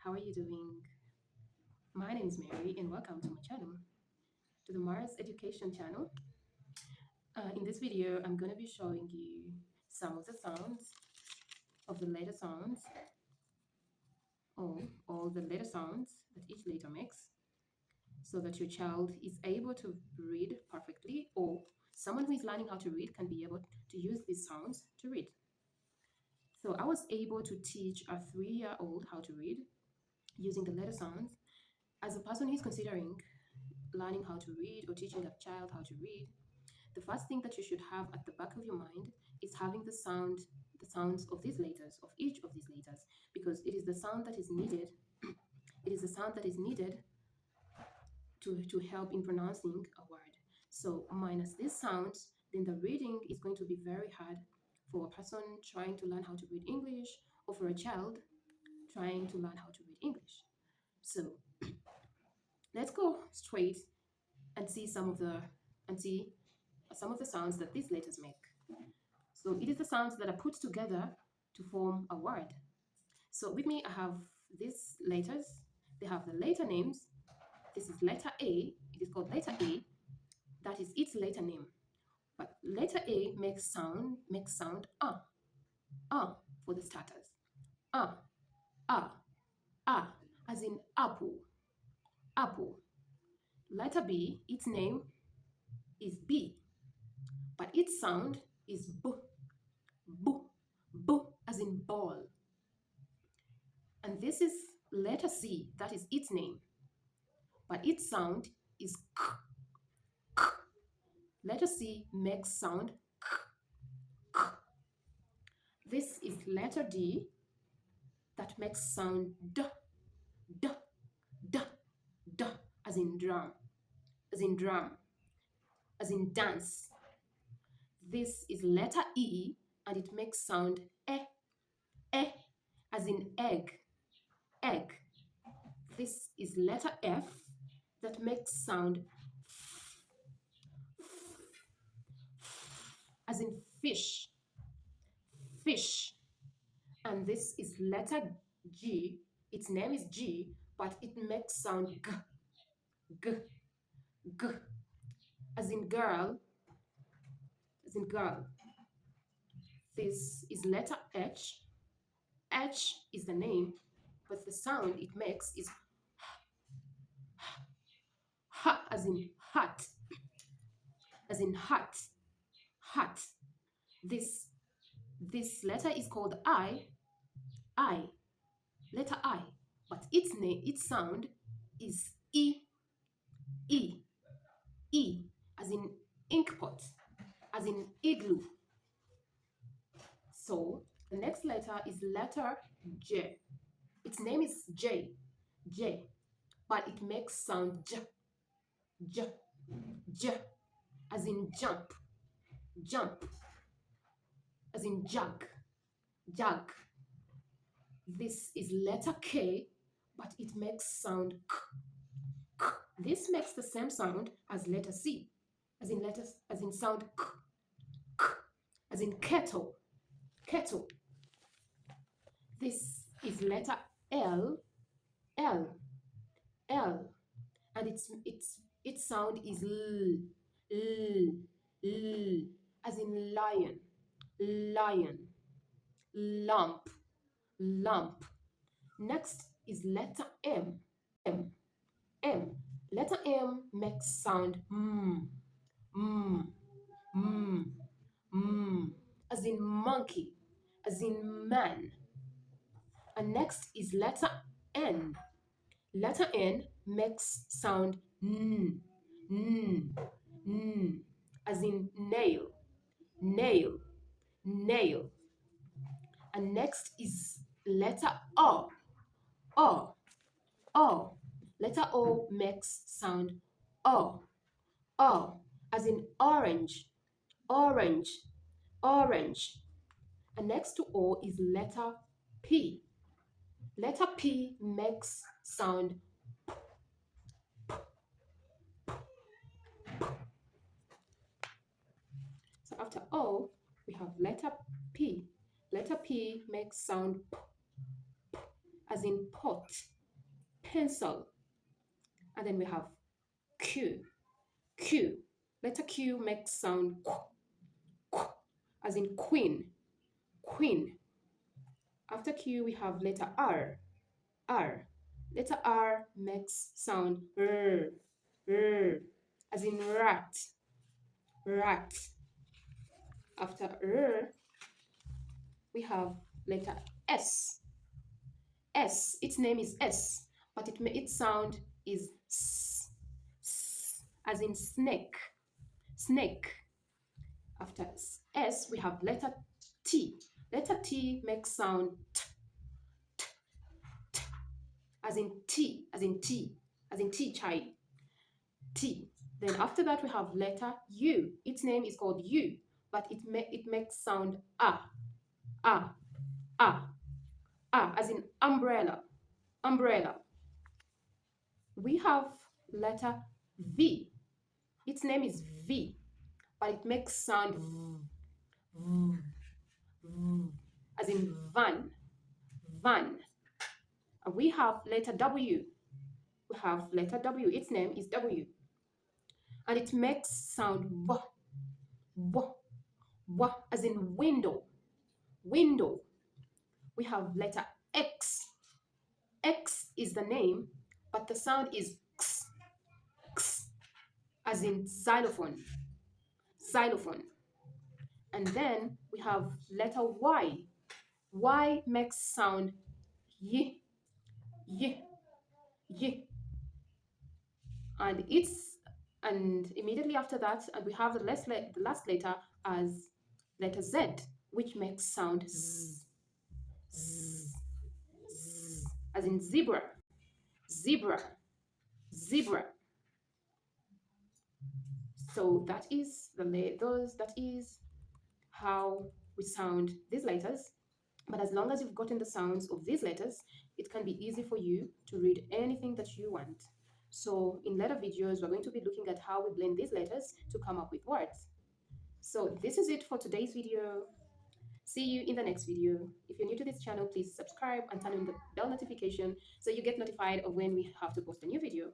how are you doing? My name is Mary, and welcome to my channel, to the Mars Education channel. In this video, I'm going to be showing you some of the sounds of the letter sounds, or all the letter sounds that each letter makes, so that your child is able to read perfectly, or someone who is learning how to read can be able to use these sounds to read. So I was able to teach a 3-year-old how to read using the letter sounds. As a person who is considering learning how to read or teaching a child how to read, the first thing that you should have at the back of your mind is having the sounds of these letters, of each of these letters, because it is the sound that is needed. It is the sound that is needed to help in pronouncing a word. So minus these sounds, then the reading is going to be very hard for a person trying to learn how to read English, or for a child trying to learn how to read English. So let's go straight and see some of the sounds that these letters make. So it is the sounds that are put together to form a word. So with me, I have these letters. They have the letter names. This is letter A. It is called letter A. That is its letter name. But letter A makes sound for the starters. Ah, ah, ah, as in apple, apple. Letter B, its name is B, but its sound is B, B, B, as in ball. And this is letter C, that is its name, but its sound is K, K. Letter C makes sound K, K. This is letter D, that makes sound D, D, D, D, as in drum, as in drum, as in dance. This is letter E, and it makes sound E, as in egg, egg. This is letter F, that makes sound as in fish, fish. And this is letter G. Its name is G, but it makes sound G, G, G, as in girl, as in girl. This is letter H. H is the name, but the sound it makes is H, as in hut, as in hut, hut. This letter is called I, letter I, but its name, its sound is E, E, E, as in inkpot, as in igloo. So the next letter is letter J. Its name is J, J, but it makes sound J, J, J, as in jump, jump, as in jug, jug. This is letter K, but it makes sound K, K. This makes the same sound as letter C, as in sound K, K, as in kettle, kettle. This is letter L, L, L, and its sound is L, L, L, as in lion, lion, lump, lump. Next is letter M, M, M. Letter M makes sound mm, mm, mm, as in monkey, as in man. And next is letter N. Letter N makes sound n, n, n, as in nail, nail, nail. And next is letter O, O, O. Letter O makes sound O, O, as in orange, orange, orange. And next to O is letter P. Letter P makes sound. So after O, we have letter P. Letter P makes sound P, as in pot, pencil. And then we have Q, Q. Letter Q makes sound Q, Q, as in queen, queen. After Q, we have letter R, R. Letter R makes sound R, R, as in rat, rat. After R, we have letter S, S. Its name is S, but its sound is S, S, as in snake, snake. After S, we have letter T. Letter T makes sound T, as in tea, as in tea, as in tea, chai, tea. Then after that, we have letter U. Its name is called U, but it makes sound ah, ah, ah, ah, as in umbrella, umbrella. We have letter V. Its name is V, but it makes sound v, v, v, as in van, van. And we have letter W. We have letter W. Its name is W, and it makes sound w, w, w, as in window, window. We have letter X. X is the name, but the sound is x, x, as in xylophone, xylophone. And then we have letter Y. Y makes sound y, y, y. And immediately after that, we have the last letter as letter Z, which makes sound z, z, z, as in zebra, zebra, zebra. So that is that is how we sound these letters. But as long as you've gotten the sounds of these letters, it can be easy for you to read anything that you want. So in later videos, we're going to be looking at how we blend these letters to come up with words. So this is it for today's video. See you in the next video. If you're new to this channel, please subscribe and turn on the bell notification so you get notified of when we have to post a new video.